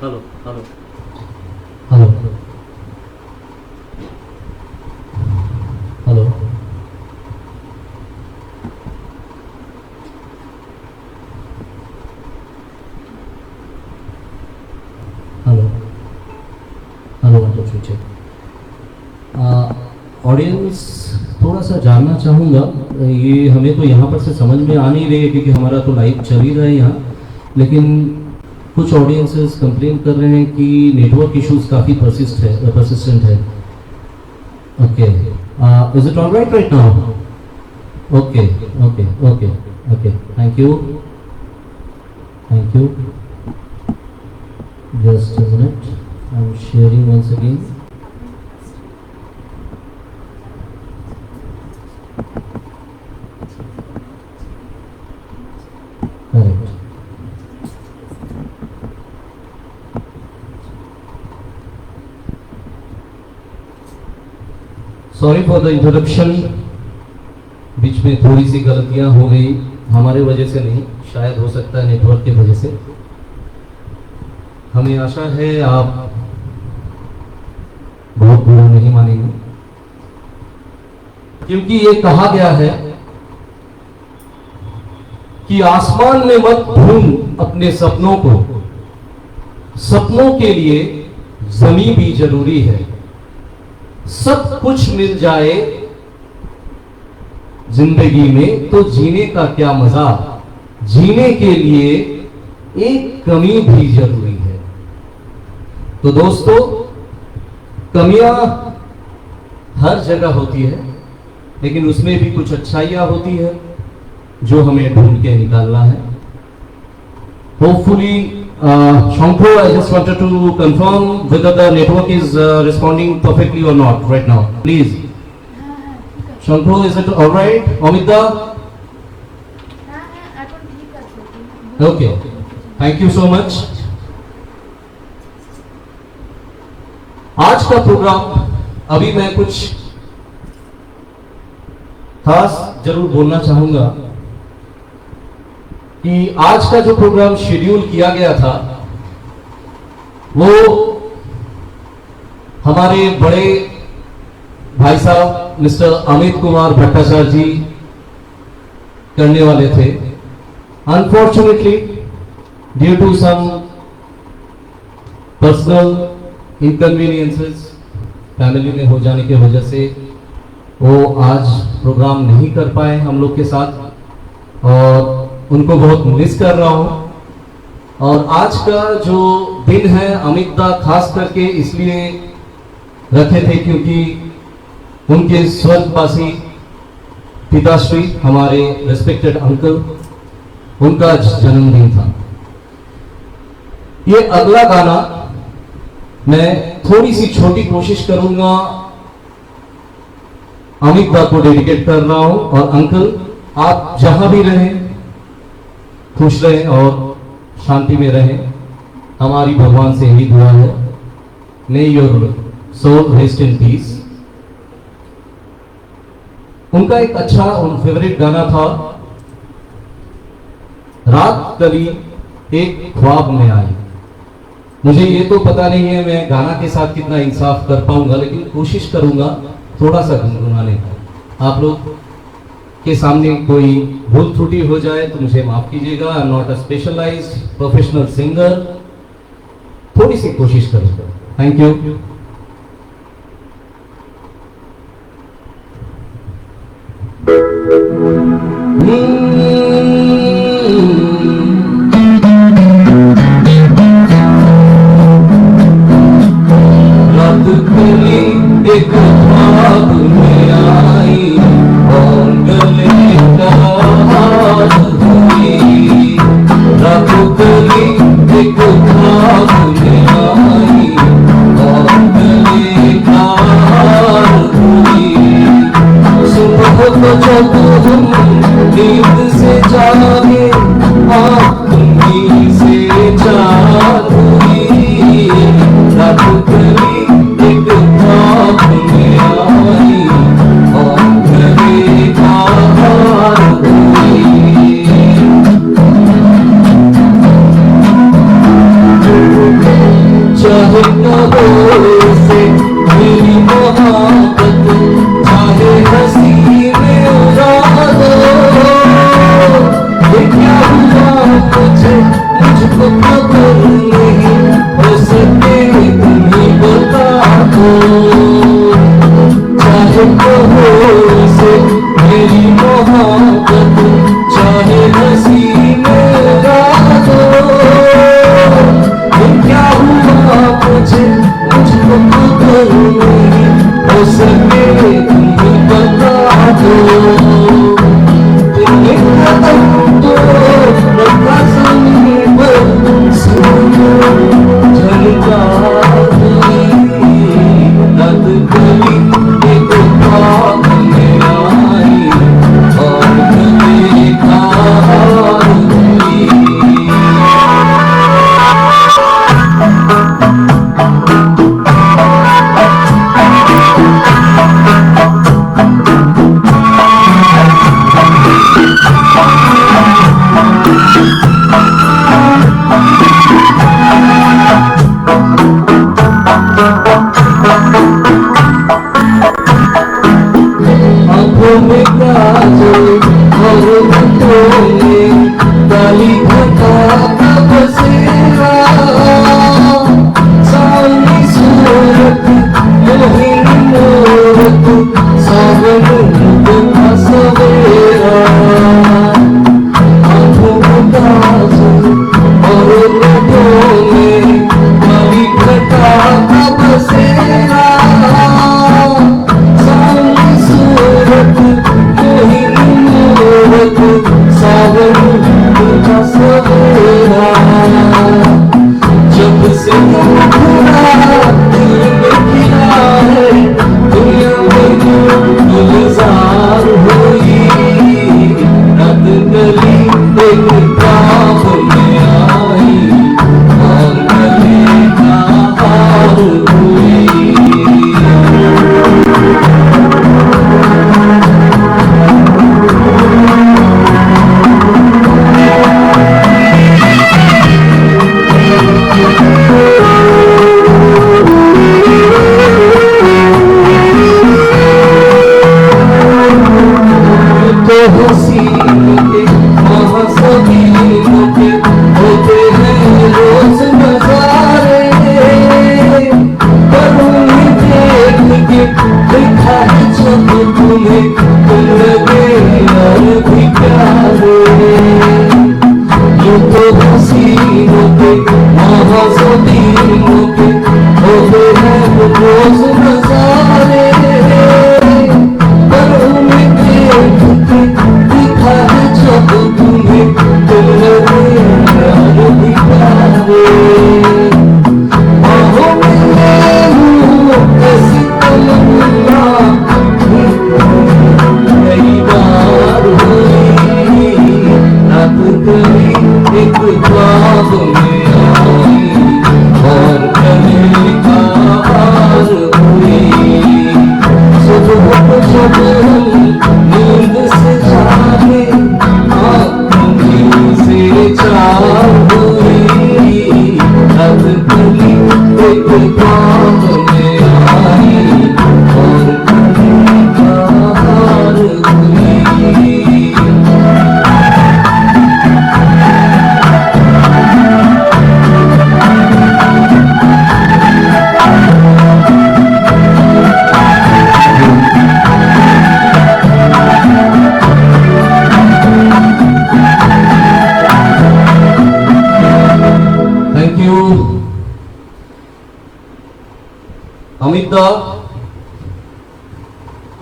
Hello hello hello hello hello hello future audience थोड़ा सा जानना चाहूँगा। ये हमें तो यहाँ पर से समझ में आ नहीं रही है क्योंकि हमारा तो लाइव चल ही रहा है यहाँ, लेकिन कुछ ऑडियंसेस कंप्लेन कर रहे हैं कि नेटवर्क इश्यूज काफ़ी परसिस्टेंट है। Okay, is it alright right now? Okay okay okay okay, thank you thank you. Just a minute, I'm sharing once again. Correct. Sorry for the interruption. बीच में थोड़ी सी गलतियां हो गई, हमारे वजह से नहीं, शायद हो सकता है नेटवर्क की वजह से। हमें आशा है आप बहुत बुरा नहीं मानेंगे, क्योंकि ये कहा गया है कि आसमान में मत ढूंढ अपने सपनों को, सपनों के लिए जमीन भी जरूरी है। सब कुछ मिल जाए जिंदगी में तो जीने का क्या मजा, जीने के लिए एक कमी भी जरूरी है। तो दोस्तों, कमियां हर जगह होती है, लेकिन उसमें भी कुछ अच्छाइयां होती है जो हमें ढूंढ के निकालना है। Hopefully Shankho, I just wanted to confirm whether the network is responding perfectly or not right now. Please. Shankho, is it all right? Amita? Okay. Thank you so much. आज का प्रोग्राम, अभी मैं कुछ खास जरूर बोलना चाहूंगा कि आज का जो प्रोग्राम शेड्यूल किया गया था वो हमारे बड़े भाई साहब मिस्टर अमित कुमार भट्टाचार्य जी करने वाले थे। Unfortunately due to some personal inconveniences family में हो जाने की वजह से वो आज प्रोग्राम नहीं कर पाए हम लोग के साथ, और उनको बहुत मिस कर रहा हूं। और आज का जो दिन है अमित दा खास करके इसलिए रखे थे क्योंकि उनके स्वर्गवासी पिताश्री हमारे रेस्पेक्टेड अंकल, उनका जन्मदिन था। ये अगला गाना मैं थोड़ी सी छोटी कोशिश करूंगा अमित दा को डेडिकेट कर रहा हूं। और अंकल, आप जहां भी रहें खुश रहें और शांति में रहें, हमारी भगवान से यही दुआ है। May your soul rest in peace. उनका एक अच्छा और फेवरेट गाना था, रात कभी एक ख्वाब में आई। मुझे ये तो पता नहीं है मैं गाना के साथ कितना इंसाफ कर पाऊंगा, लेकिन कोशिश करूंगा थोड़ा सा गुनगुनाने का। आप लोग के सामने कोई भूल त्रुटि हो जाए तो मुझे माफ कीजिएगा। I am not a specialised professional singer, थोड़ी सी कोशिश करूंगा। Thank you. रात खुली एक ख्वाब में आई और गले का हाथ हुई। रात खुली एक ख्वाब में आई और गले का हाथ हुई। सुबह को जब हम नींद से जागे, आँख नींद से जाग हुई। रात खुली एक ख्वाब में आई और गले का हाथ हुई। कहो से मेरी मोहब्बत चाहे हंसी में उड़ा दो, ये क्या हुआ मुझे मुझको खबर नहीं, हो सके तुम ही बता दो। चाहे कहो से मेरी मोहब्बत चाहे हंसी में उड़ा दो, ये क्या हुआ मुझे मुझको खबर नहीं, हो सके तुम ही बता दो। तेरे कदम तो रखा सामने पर सुनो झलका गई रात गली एक ख्वाब में आई और गले खार गई। आँखों में काजल और होठों में काली घटा का बसेरा, सावली सूरत मोहिनी मूरत सावन का सवेरा। आँखों में काजल और होठों में काली घटा का बसेरा, जब से दिल में खिला है दुनिया में गुलजार हुई रात गली एक ख्वाब में आई और गले का हार हुई। हसीनों के महासबीनों के होते हैं रोज नजारे, पर उन्हें देख के देखा है जब तुम्हें तुम लगे और भी प्यारे। यूं तो हसीनों के महासबीनों के होते हैं रोज नजारे, पर उन्हें देख के देखा है जब तुम्हें तुम लगे और भी प्यारे। बाहों में ले लूं ऐसी तमन्ना कई बार हुई रात गली एक ख्वाब में आई और गले का हार हुई। सुबह जब नींद से जागे आँखों से चार हुई रात गली एक ख्वाब में आई और गले का हार हुई। थैंक यू अमित दा,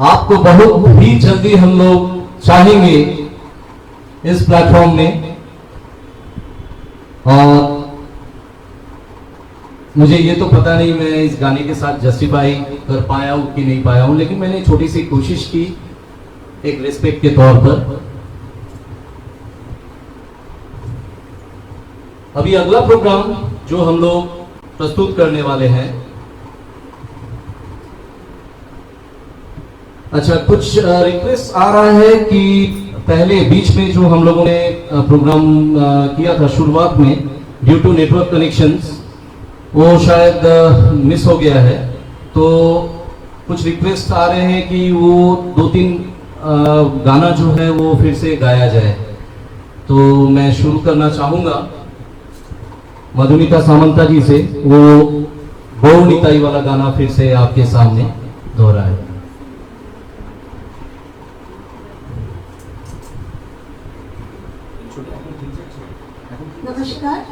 आपको बहुत ही जल्दी हम लोग चाहेंगे इस प्लेटफॉर्म में। और मुझे ये तो पता नहीं मैं इस गाने के साथ जस्टिफाई कर पाया हूं कि नहीं पाया हूं, लेकिन मैंने छोटी सी कोशिश की एक रिस्पेक्ट के तौर पर। अभी अगला प्रोग्राम जो हम लोग प्रस्तुत करने वाले हैं, अच्छा कुछ रिक्वेस्ट आ रहा है कि पहले बीच में जो हम लोगों ने प्रोग्राम किया था शुरुआत में, ड्यू टू नेटवर्क कनेक्शंस वो शायद मिस हो गया है, तो कुछ रिक्वेस्ट आ रहे हैं कि वो 2-3 गाना जो है वो फिर से गाया जाए। तो मैं शुरू करना चाहूँगा मधुनिता सामंता जी से, वो बहु निताई वाला गाना फिर से आपके सामने दोहराए। नमस्कार।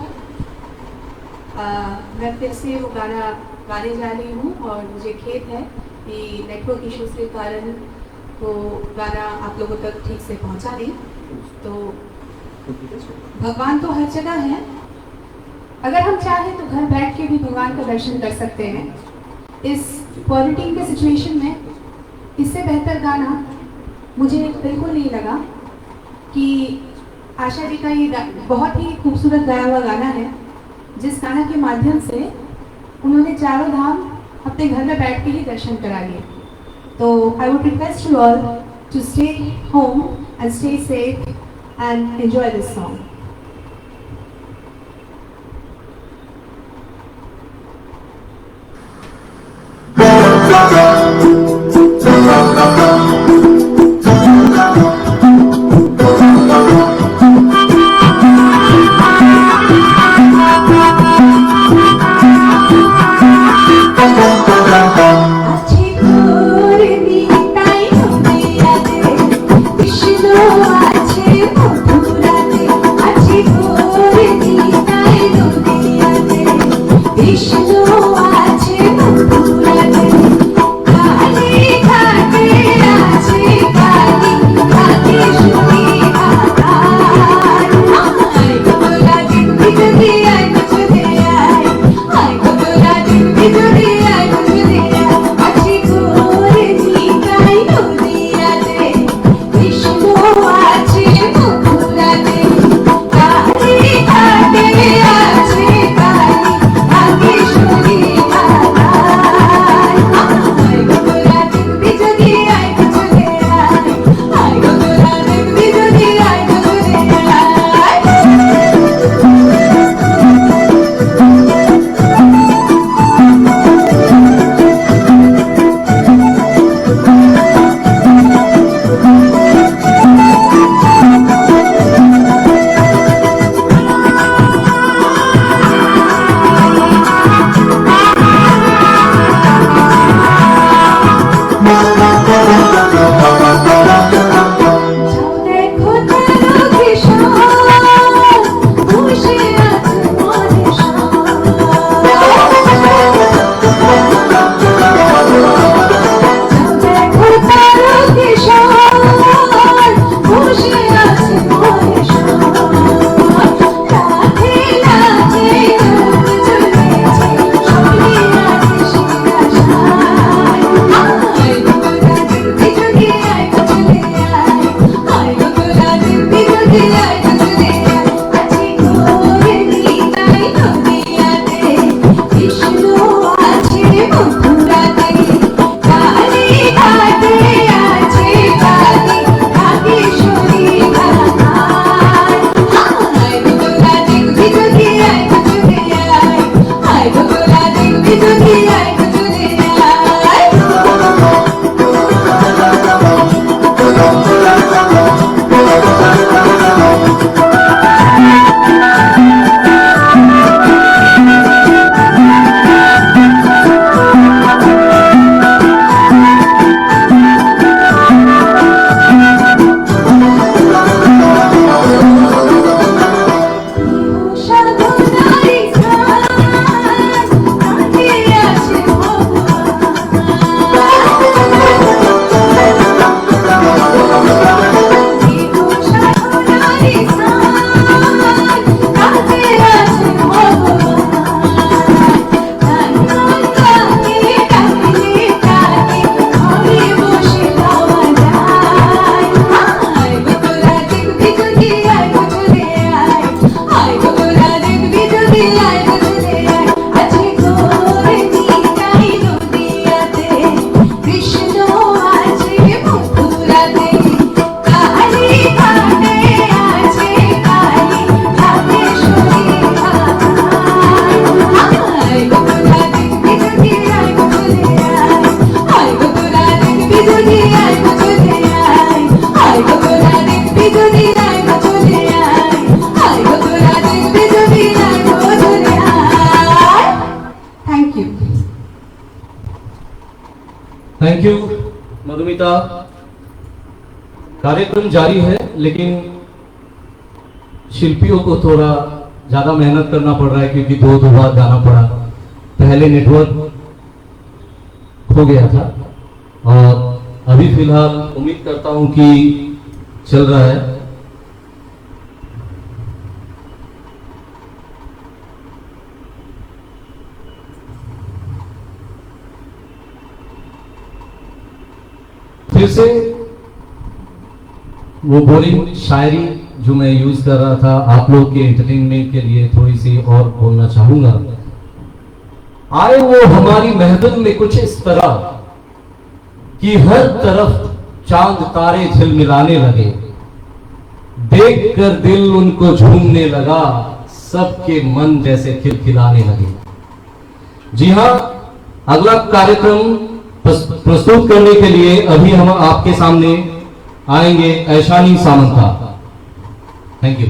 मैं फिर से वो गाना गाने जा रही हूँ और मुझे खेद है कि नेटवर्क इश्यूज के कारण वो गाना आप लोगों तक ठीक से पहुँचा नहीं। तो भगवान तो हर जगह है, अगर हम चाहें तो घर बैठ के भी भगवान का दर्शन कर सकते हैं। इस क्वारंटीन के सिचुएशन में इससे बेहतर गाना मुझे बिल्कुल नहीं लगा कि आशा जी का ये बहुत ही खूबसूरत गाया हुआ गाना है, जिस गाना के माध्यम से उन्होंने चारों धाम अपने घर में बैठ के ही दर्शन करा लिए। तो I would request you all to stay home and stay safe and enjoy this song. का कार्यक्रम जारी है, लेकिन शिल्पियों को थोड़ा ज्यादा मेहनत करना पड़ रहा है क्योंकि दो बार जाना पड़ा। पहले नेटवर्क खो गया था और अभी फिलहाल उम्मीद करता हूं कि चल रहा है। फिर से वो बोरिंग शायरी जो मैं यूज कर रहा था आप लोग के एंटरटेनमेंट के लिए थोड़ी सी और बोलना चाहूंगा। आए वो हमारी महफिल में कुछ इस तरह कि हर तरफ चांद तारे झिलमिलाने लगे, देखकर दिल उनको झूमने लगा, सबके मन जैसे खिलखिलाने लगे। जी हां, अगला कार्यक्रम प्रस्तुत करने के लिए अभी हम आपके सामने आएंगे Aishani Samanta. Thank you.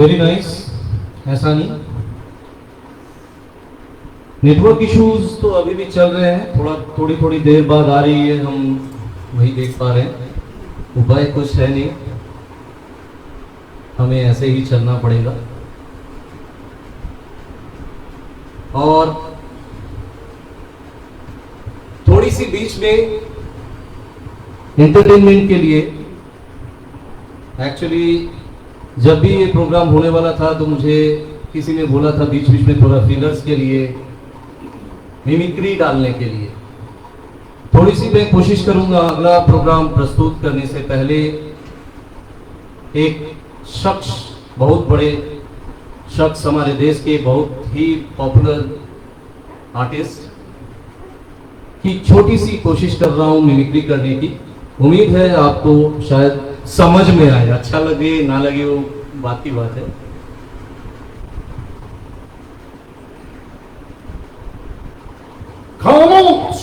Very nice. ऐसा नहीं, नेटवर्क इश्यूज तो अभी भी चल रहे हैं, थोड़ी देर बाद आ रही है, हम वही देख पा रहे हैं। उपाय कुछ है नहीं, हमें ऐसे ही चलना पड़ेगा। और थोड़ी सी बीच में एंटरटेनमेंट के लिए, एक्चुअली जब भी ये प्रोग्राम होने वाला था तो मुझे किसी ने बोला था बीच बीच में थोड़ा फिलर्स के लिए, मिमिक्री डालने के लिए। थोड़ी सी मैं कोशिश करूंगा अगला प्रोग्राम प्रस्तुत करने से पहले एक शख्स, बहुत बड़े शख्स, हमारे देश के बहुत ही पॉपुलर आर्टिस्ट की छोटी सी कोशिश कर रहा हूं मिमिक्री करने की। उम्मीद है आपको शायद समझ में आए, अच्छा लगे ना लगे वो बात की बात है। खामोश!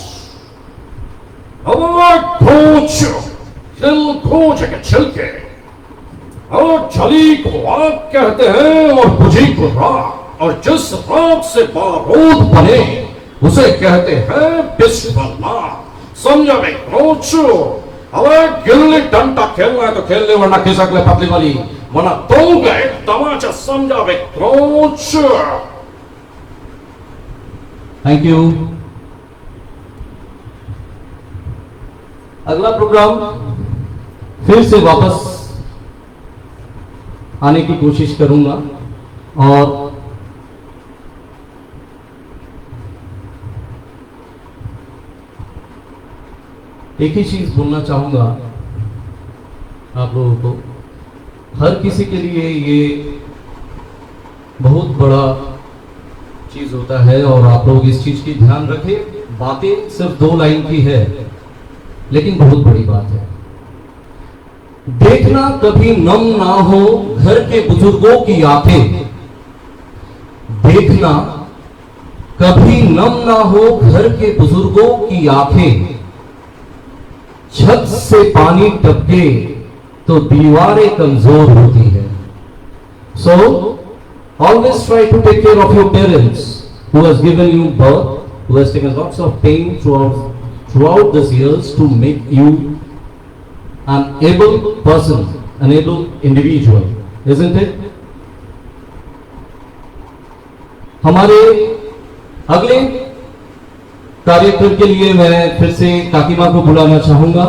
अब खोज के छिलके और छली को आग कहते हैं और बुझी को राख, और जिस राख से बारूद बने उसे कहते हैं बिस्मिल्लाह। समझा बे कोचो? अबे गिल्ली डंडा खेलना है तो खेल ले, वरना खिसक ले पतली वाली, वरना दूंगा एक तमाचा। समझा बे कोचो? Thank you. अगला प्रोग्राम फिर से वापस आने की कोशिश करूंगा और एक ही चीज बोलना चाहूंगा आप लोगों को। हर किसी के लिए ये बहुत बड़ा चीज होता है और आप लोग इस चीज की ध्यान रखें। बातें सिर्फ 2 लाइन की है, लेकिन बहुत बड़ी बात है। देखना कभी नम ना हो घर के बुजुर्गों की आंखें, देखना कभी नम ना हो घर के बुजुर्गों की आंखें, छत से पानी टपके तो दीवारें कमजोर होती है। So always try to take care of your parents who has given you birth, who has taken lots of pain throughout these years to make you an able person, an able individual, isn't it? हमारे अगले कार्यक्रम के लिए मैं फिर से काकीमा को बुलाना चाहूंगा।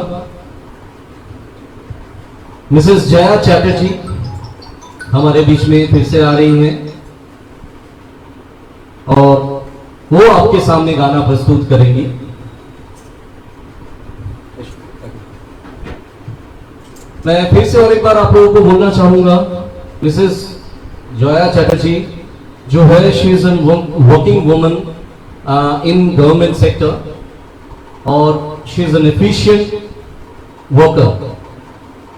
मिसेस जया चैटर्जी हमारे बीच में फिर से आ रही हैं और वो आपके सामने गाना प्रस्तुत करेंगी। मैं फिर से और एक बार आप लोगों को बोलना चाहूंगा, मिसेस जया चैटर्जी जो है, she is an working woman in government sector और she is an efficient worker,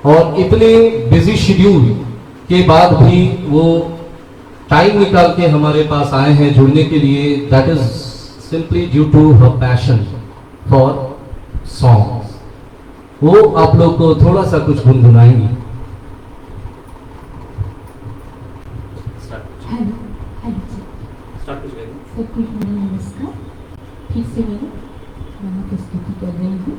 और इतने बिजी शेड्यूल के बाद भी वो टाइम निकाल के हमारे पास आए हैं जुड़ने के लिए। That is simply due to her passion for songs. वो आप लोग को थोड़ा सा कुछ गुनगुनाएंगी। सबको नमस्कार। फिर से मैं गाना प्रस्तुति कर रही हूँ।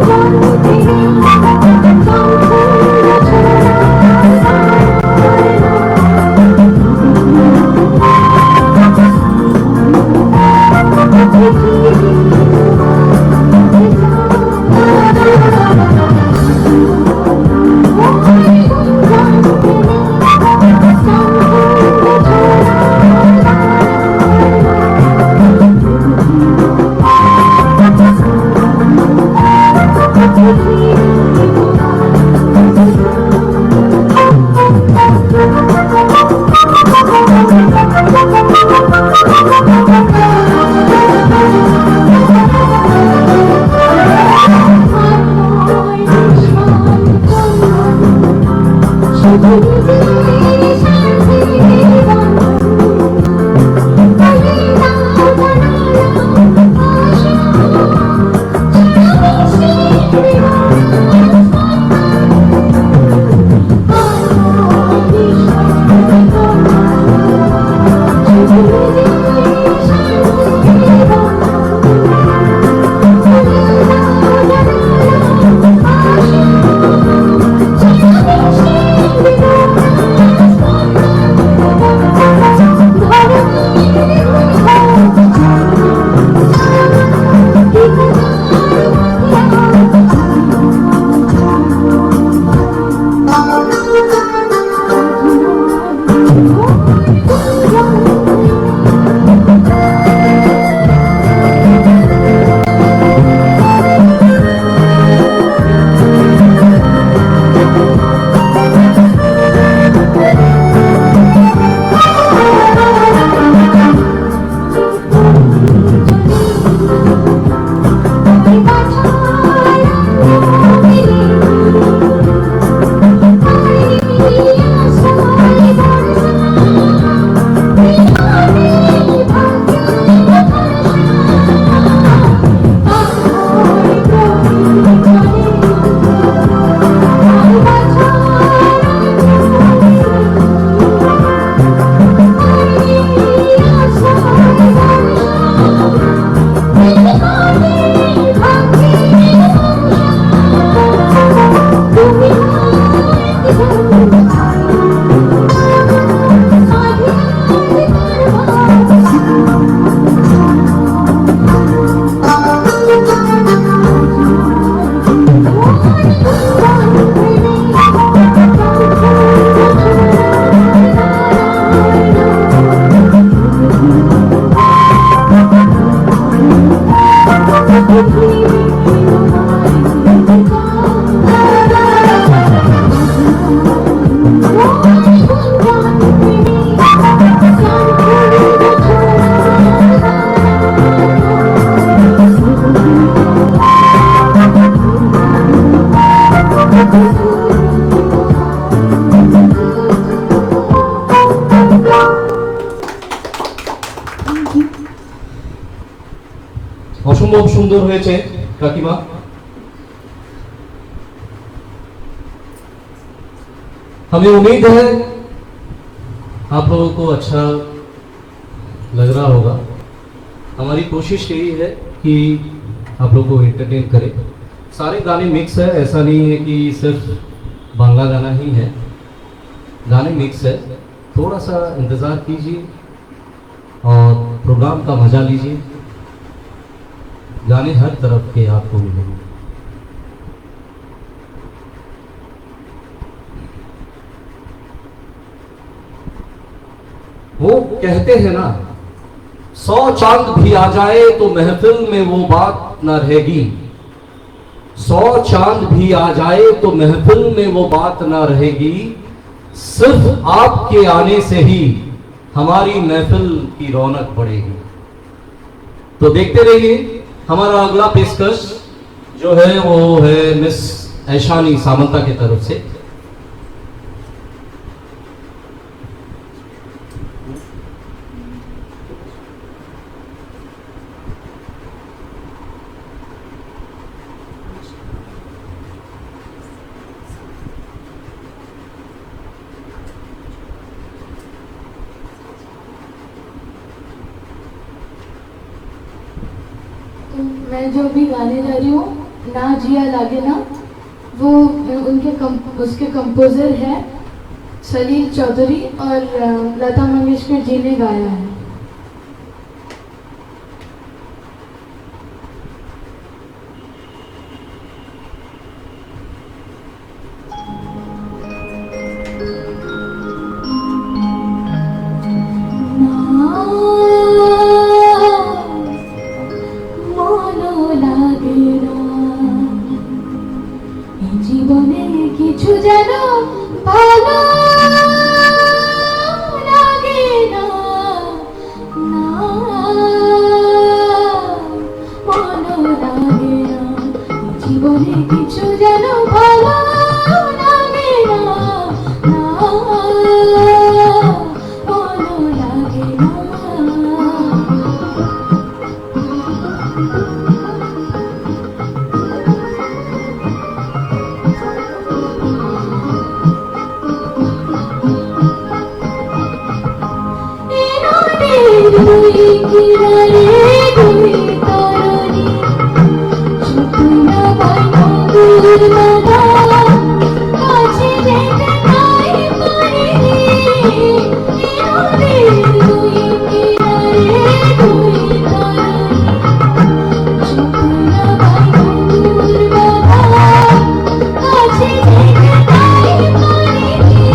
Oh, অসম্ভব সুন্দর হয়েছে কাকিমা। हमें उम्मीद है आप लोगों को अच्छा लग रहा होगा। हमारी कोशिश यही है कि आप लोगों को एंटरटेन करें। सारे गाने मिक्स है, ऐसा नहीं है कि सिर्फ बांग्ला गाना ही है, गाने मिक्स है। थोड़ा सा इंतज़ार कीजिए और प्रोग्राम का मजा लीजिए। गाने हर तरफ के आपको मिलेंगे। वो कहते हैं ना, 100 चांद भी आ जाए तो महफिल में वो बात ना रहेगी। 100 चांद भी आ जाए तो महफिल में वो बात ना रहेगी। सिर्फ आपके आने से ही हमारी महफिल की रौनक बढ़ेगी। तो देखते रहिए। हमारा अगला पेशकश जो है वो है मिस ऐशानी सामंता की तरफ से। तो मैं जो भी गाने जा रही हूँ, ना जिया लागे ना, वो उसके कंपोजर है सलील चौधरी और लता मंगेशकर जी ने गाया है। জীবনে কিছু যেন ভালো লাগে না, ভালো লাগে না। জীবনে কিছু যেন ভালো লাগে না, ভালো লাগে না। দুই কিনারে দুই তরণী, শুকনো বায়ুর বাধা, কাছে যেতে তাই পারিনি। দুই কিনারে দুই তরণী, শুকনো বায়ুর বাধা, কাছে যেতে তাই পারিনি।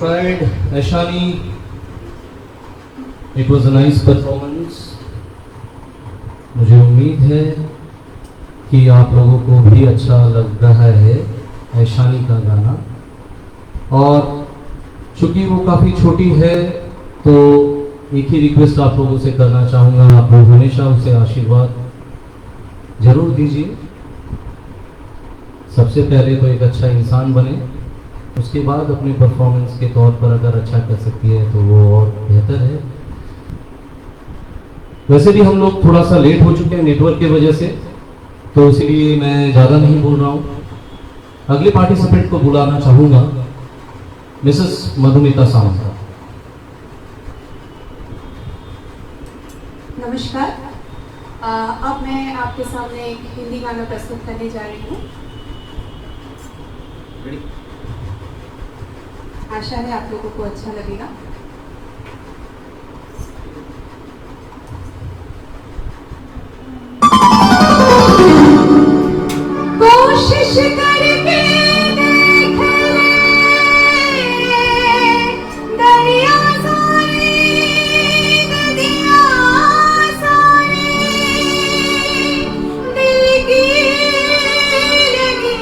tried. Aishani, it was a nice performance. मुझे उम्मीद है कि आप लोगों को भी अच्छा लग रहा है ऐशानी का गाना। और चूंकि वो काफ़ी छोटी है तो एक ही रिक्वेस्ट आप लोगों से करना चाहूँगा, आप लोग हमेशा उसे आशीर्वाद जरूर दीजिए। सबसे पहले तो एक अच्छा इंसान बने, उसके बाद अपने परफॉर्मेंस के तौर पर अगर अच्छा कर सकती है तो वो और बेहतर है। वैसे भी हम लोग थोड़ा सा लेट हो चुके हैं नेटवर्क की वजह से, तो इसीलिए मैं ज़्यादा नहीं बोल रहा हूँ। अगले पार्टिसिपेंट को बुलाना चाहूँगा, मिसेस मधुमिता सावंत। नमस्कार। अब मैं आपके सामने एक हिंदी गाना प्रस्तुत करने जा रही हूँ। आशा है आप लोगों को अच्छा लगेगा। कोशिश करके देख ले दरिया सारी नदियाँ सारी, दिल की लगी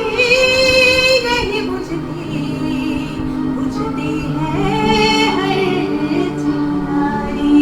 नहीं बुझती, बुझती है हर चिंगारी।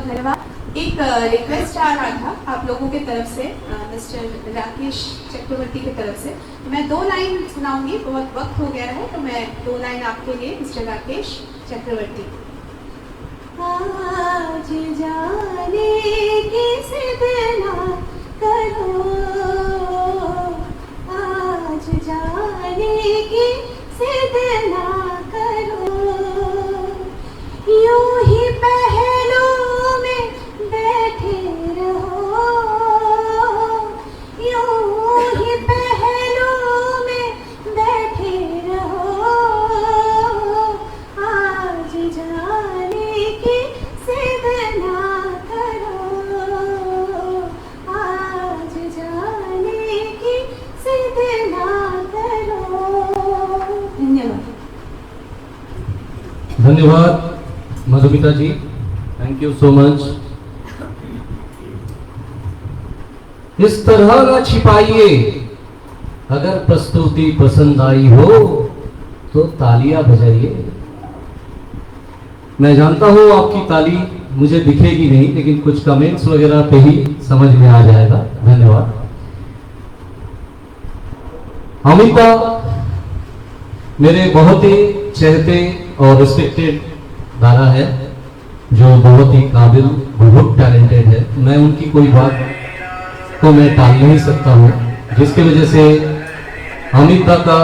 बहुत धन्यवाद। एक रिक्वेस्ट आ रहा था आप लोगों की तरफ से, मिस्टर राकेश चक्रवर्ती की तरफ से। मैं 2 लाइन सुनाऊंगी, बहुत वक्त हो गया है, तो मैं 2 लाइन आपके लिए, मिस्टर राकेश चक्रवर्ती। आज जाने की जिद ना करो, आज जाने की जिद ना करो, यूं ही पहलों में बैठे रहो, यूं ही पहलों में बैठे रहो, आज जाने की जिद ना करो, आज जाने की जिद ना करो। धन्यवाद। धन्यवाद मधुमिता जी, थैंक यू सो मच। इस तरह ना छिपाइए, अगर प्रस्तुति पसंद आई हो तो तालियां बजाइए। मैं जानता हूं आपकी ताली मुझे दिखेगी नहीं, लेकिन कुछ कमेंट्स वगैरह पे ही समझ में आ जाएगा। धन्यवाद। अमिता मेरे बहुत ही चहते और रिस्पेक्टेड दादा है, जो बहुत ही काबिल, बहुत टैलेंटेड है। मैं उनकी कोई बात को मैं टाल नहीं सकता हूँ, जिसकी वजह से अमिता का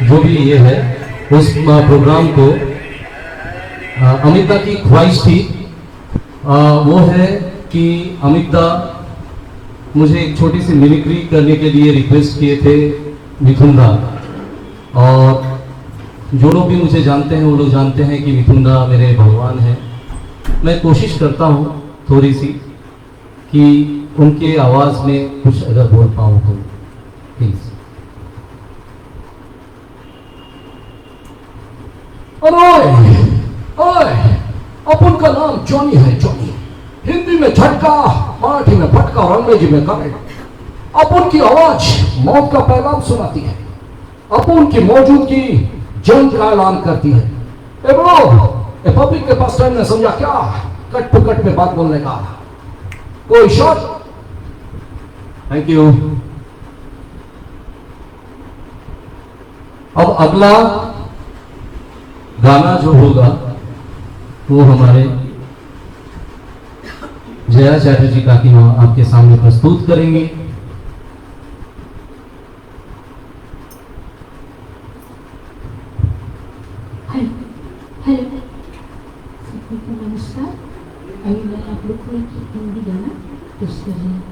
जो भी ये है उस प्रोग्राम को, अमिता की ख्वाहिश थी वो है कि अमिता मुझे एक छोटी सी मिमिक्री करने के लिए रिक्वेस्ट किए थे मिथुन दा, और जो लोग भी मुझे जानते हैं वो लोग जानते हैं कि मिथुन दा मेरे भगवान हैं। मैं कोशिश करता हूँ थोड़ी सी कि उनके आवाज में कुछ अगर बोल पाऊँ तो प्लीज। ओए, अपन का नाम जॉनी है, जॉनी। हिंदी में झटका, मराठी में फटका और अंग्रेजी में करंट। अपन की आवाज मौत का पैगाम सुनाती है, अपन की मौजूदगी जंग का ऐलान करती है। ए ब्रो, ए पब्लिक के पास टाइम ने समझा क्या कट टू कट में बात बोलने का? कोई शॉट? Thank you. अब अगला गाना जो होगा वो हमारे जया चैटर्जी काकी मां आपके सामने प्रस्तुत करेंगे। हेलो, सबको नमस्कार। अभी मैं आप लोग को एक हिंदी गाना पेश कर रही हूँ।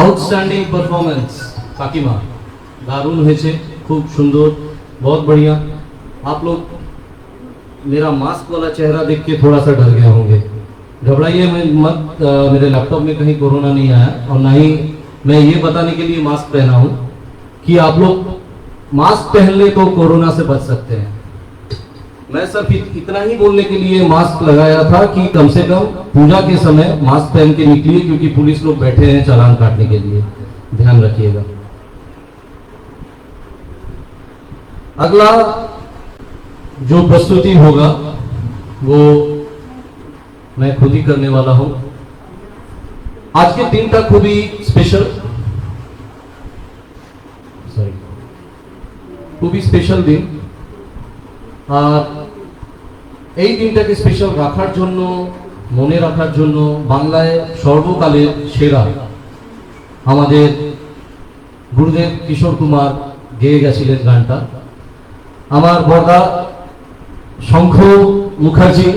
আউটস্ট্যান্ডিং পারফরমেন্স কাকিমা, दारुण হয়েছে, খুব সুন্দর, बहुत बढ़िया। आप लोग मेरा मास्क वाला चेहरा देख के थोड़ा सा डर गए होंगे, घबराइए मत, मेरे लैपटॉप में कहीं कोरोना नहीं आया और ना ही मैं ये बताने के लिए मास्क पहना हूँ कि आप लोग मास्क पहन ले तो कोरोना से बच सकते हैं। मैं सिर्फ इतना ही बोलने के लिए मास्क लगाया था कि कम से कम पूजा के समय मास्क पहन के निकलिए, क्योंकि पुलिस लोग बैठे हैं चालान काटने के लिए, ध्यान रखिएगा। अगला जो प्रस्तुति होगा वो मैं खुद ही करने वाला हूं। आज के दिन का খুবই স্পেশাল, খুবই স্পেশাল দিন। আর এই দিনটাকে স্পেশাল রাখার জন্য, মনে রাখার জন্য বাংলায় সর্বকালের সেরা আমাদের গুরুদেব কিশোর কুমার গেয়ে গেছিলেন গানটা। আমার বড়দা শঙ্খ মুখার্জি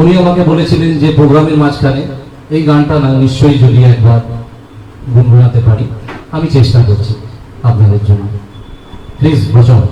উনি আমাকে বলেছিলেন যে প্রোগ্রামের মাঝখানে এই গানটা না নিশ্চয়ই যদি একবার গুনগুনাতে পারি। আমি চেষ্টা করছি আপনাদের জন্য, প্লিজ বচাও।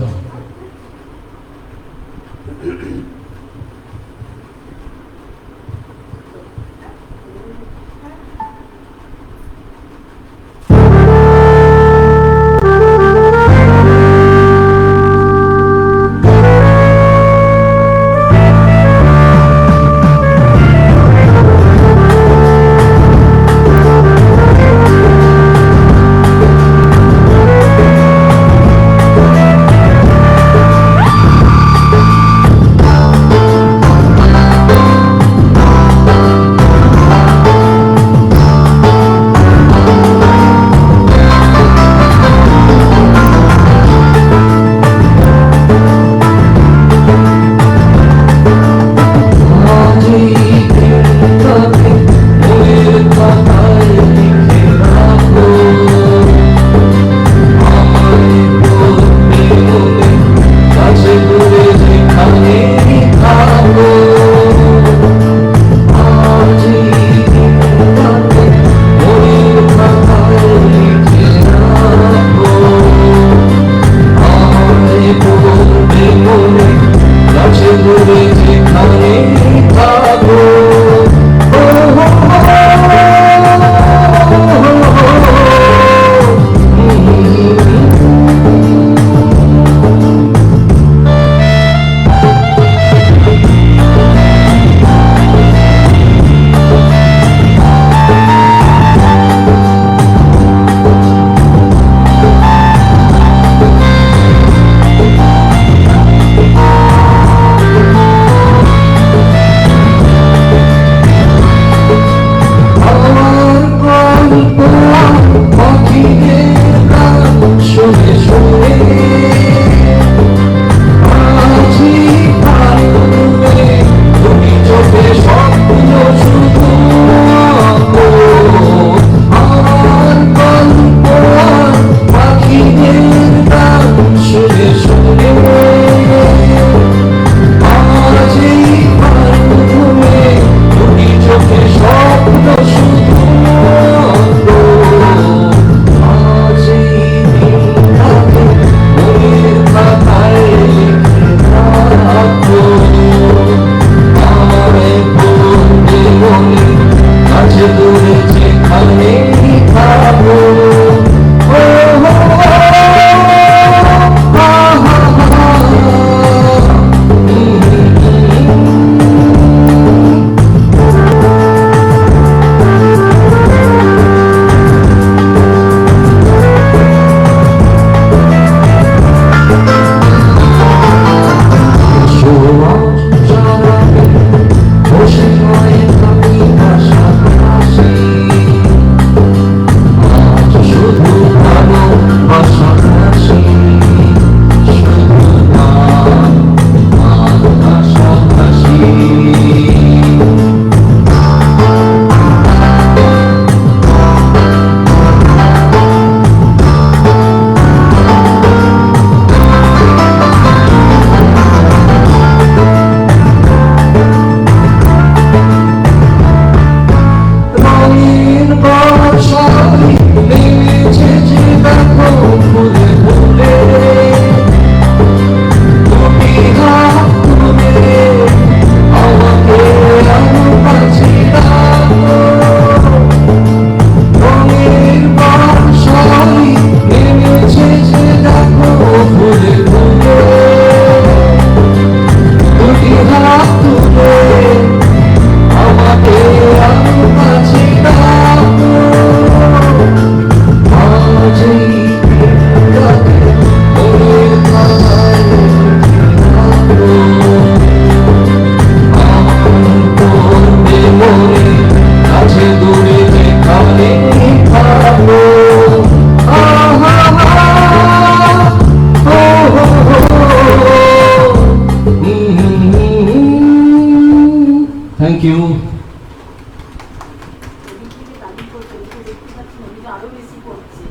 আরো বেশি করছে।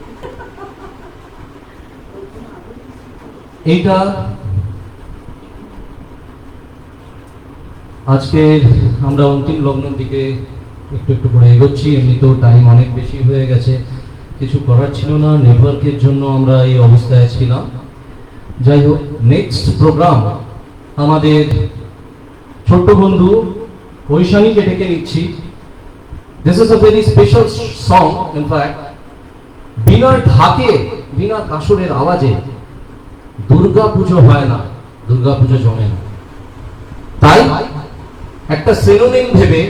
এইটা আজকে আমরা অন্তিম লগ্নের দিকে একটু একটু করে এগোচ্ছি। এমনিতেও টাইম অনেক বেশি হয়ে গেছে, কিছু করার ছিল না, নেটওয়ার্কের জন্য আমরা এই অবস্থায় ছিলাম। যাই হোক, নেক্সট প্রোগ্রাম আমাদের ছোট্ট বন্ধু ঐশানীকে ডেকে নিচ্ছি। This is a very special song. In fact বিনা ঢাকে, বিনা কাসরের আওয়াজে দুর্গা পুজো হয় না, দুর্গা পুজো জমে না। তাই একটা সিনোনিম ভেবে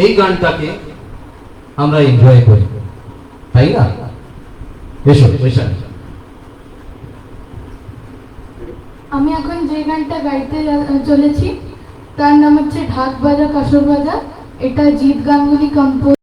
এই গানটাকে আমরা এনজয় করি, তাই না? এসো ঐশানী। আমি এখন যে গানটা গাইতে চলেছি তার নাম হচ্ছে ঢাক বাজা কাসর বাজা। এটা জিৎ গাঙ্গুলি কম্পোজ।